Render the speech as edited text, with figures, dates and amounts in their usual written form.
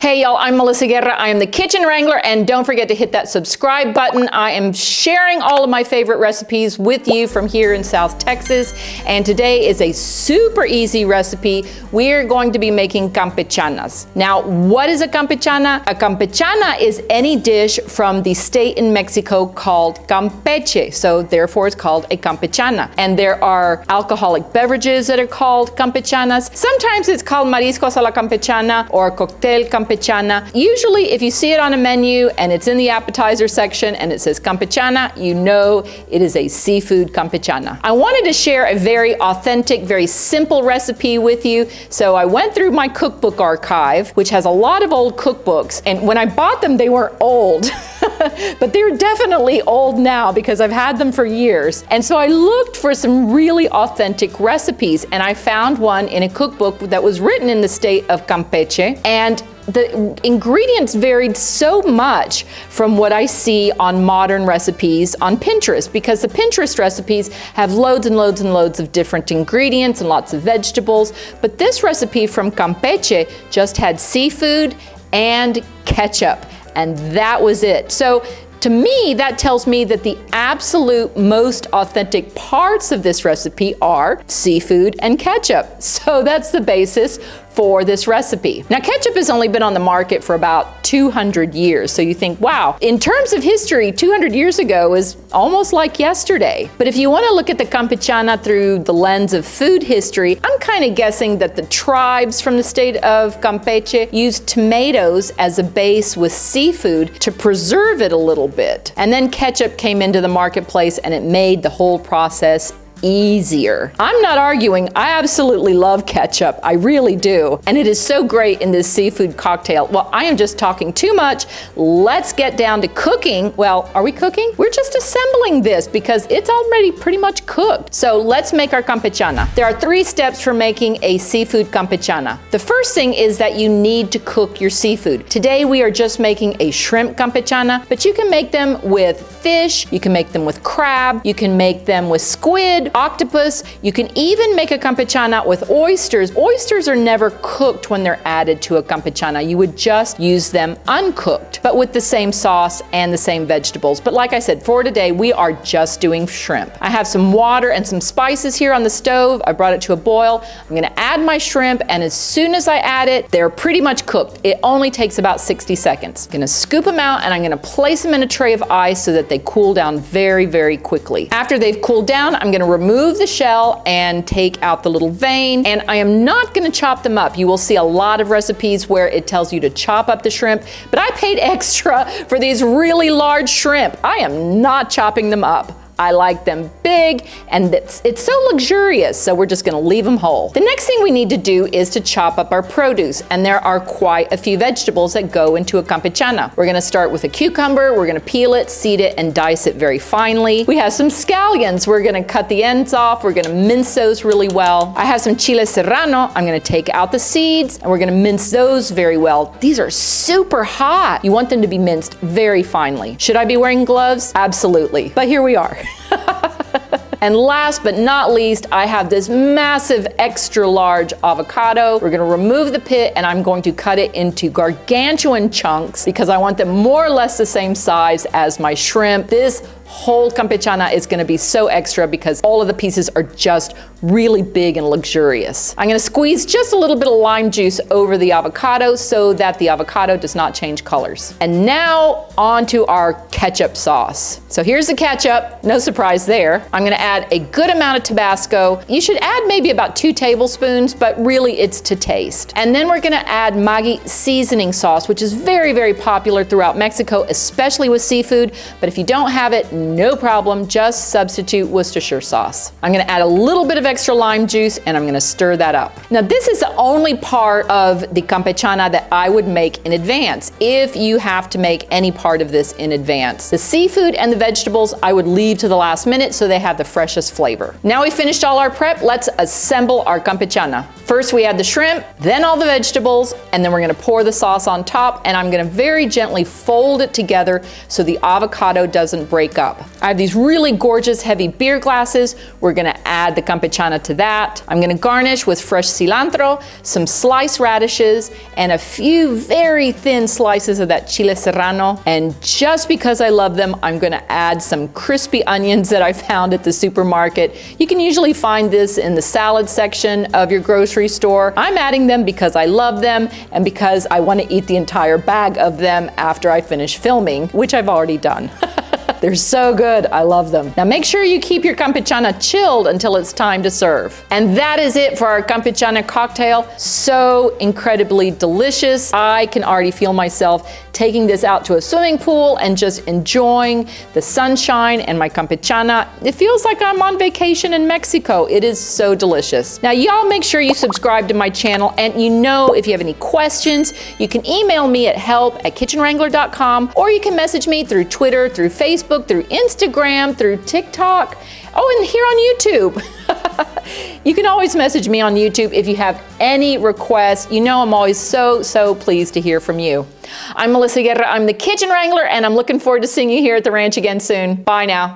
Hey y'all, I'm Melissa Guerra. I am the Kitchen Wrangler, and don't forget to hit that subscribe button. I am sharing all of my favorite recipes with you from here in South Texas, and today is a super easy recipe. We're going to be making campechanas. Now, what is a campechana? A campechana is any dish from the state in Mexico called Campeche, so therefore it's called a campechana. And there are alcoholic beverages that are called campechanas. Sometimes it's called mariscos a la campechana or cocktail campechana. Usually, if you see it on a menu and it's in the appetizer section and it says campechana, you know it is a seafood campechana. I wanted to share a very authentic, very simple recipe with you. So I went through my cookbook archive, which has a lot of old cookbooks. And when I bought them, they weren't old. But they're definitely old now because I've had them for years. And so I looked for some really authentic recipes, and I found one in a cookbook that was written in the state of Campeche. And the ingredients varied so much from what I see on modern recipes on Pinterest, because the Pinterest recipes have loads and loads and loads of different ingredients and lots of vegetables. But this recipe from Campeche just had seafood and ketchup, and that was it. So to me, that tells me that the absolute most authentic parts of this recipe are seafood and ketchup. So that's the basis for this recipe. Now, ketchup has only been on the market for about 200 years. So you think, wow, in terms of history, 200 years ago is almost like yesterday. But if you want to look at the campechana through the lens of food history, I'm kind of guessing that the tribes from the state of Campeche used tomatoes as a base with seafood to preserve it a little bit. And then ketchup came into the marketplace and it made the whole process easier. I'm not arguing. I absolutely love ketchup. I really do. And it is so great in this seafood cocktail. Well, I am just talking too much. Let's get down to cooking. Well, are we cooking? We're just assembling this because it's already pretty much cooked. So let's make our campechana. There are 3 steps for making a seafood campechana. The first thing is that you need to cook your seafood. Today we are just making a shrimp campechana, but you can make them with fish, you can make them with crab, you can make them with squid, octopus. You can even make a campechana with oysters. Oysters are never cooked when they're added to a campechana. You would just use them uncooked, but with the same sauce and the same vegetables. But like I said, for today, we are just doing shrimp. I have some water and some spices here on the stove. I brought it to a boil. I'm gonna add my shrimp, and as soon as I add it, they're pretty much cooked. It only takes about 60 seconds. I'm gonna scoop them out, and I'm gonna place them in a tray of ice so that they cool down very, very quickly. After they've cooled down, I'm gonna remove the shell and take out the little vein, and I am not going to chop them up. You will see a lot of recipes where it tells you to chop up the shrimp, but I paid extra for these really large shrimp. I am not chopping them up. I like them big, and it's so luxurious, so we're just gonna leave them whole. The next thing we need to do is to chop up our produce, and there are quite a few vegetables that go into a campechana. We're gonna start with a cucumber, we're gonna peel it, seed it, and dice it very finely. We have some scallions, we're gonna cut the ends off, we're gonna mince those really well. I have some chile serrano, I'm gonna take out the seeds, and we're gonna mince those very well. These are super hot. You want them to be minced very finely. Should I be wearing gloves? Absolutely, but here we are. And last but not least, I have this massive extra large avocado. We're gonna remove the pit, and I'm going to cut it into gargantuan chunks because I want them more or less the same size as my shrimp. This whole campechana is gonna be so extra because all of the pieces are just really big and luxurious. I'm gonna squeeze just a little bit of lime juice over the avocado so that the avocado does not change colors. And now on to our ketchup sauce. So here's the ketchup, no surprise there. I'm gonna add a good amount of Tabasco. You should add maybe about 2 tablespoons, but really it's to taste. And then we're gonna add Maggi seasoning sauce, which is very, very popular throughout Mexico, especially with seafood. But if you don't have it, no problem, just substitute Worcestershire sauce. I'm gonna add a little bit of extra lime juice, and I'm gonna stir that up. Now, this is the only part of the campechana that I would make in advance, if you have to make any part of this in advance. The seafood and the vegetables I would leave to the last minute so they have the freshest flavor. Now we finished all our prep, let's assemble our campechana. First we add the shrimp, then all the vegetables, and then we're gonna pour the sauce on top, and I'm gonna very gently fold it together so the avocado doesn't break up. cup. I have these really gorgeous heavy beer glasses. We're gonna add the campechana to that. I'm gonna garnish with fresh cilantro, some sliced radishes, and a few very thin slices of that chile serrano. And just because I love them, I'm gonna add some crispy onions that I found at the supermarket. You can usually find this in the salad section of your grocery store. I'm adding them because I love them and because I want to eat the entire bag of them after I finish filming, which I've already done. They're so good, I love them. Now make sure you keep your campechana chilled until it's time to serve. And that is it for our campechana cocktail. So incredibly delicious. I can already feel myself taking this out to a swimming pool and just enjoying the sunshine and my campechana. It feels like I'm on vacation in Mexico. It is so delicious. Now y'all make sure you subscribe to my channel, and if you have any questions, you can email me at help@kitchenwrangler.com, or you can message me through Twitter, through Facebook, through Instagram, through TikTok. Oh, and here on YouTube. You can always message me on YouTube if you have any requests. I'm always so pleased to hear from you. I'm Melissa Guerra, I'm the Kitchen Wrangler, and I'm looking forward to seeing you here at the ranch again soon. Bye now.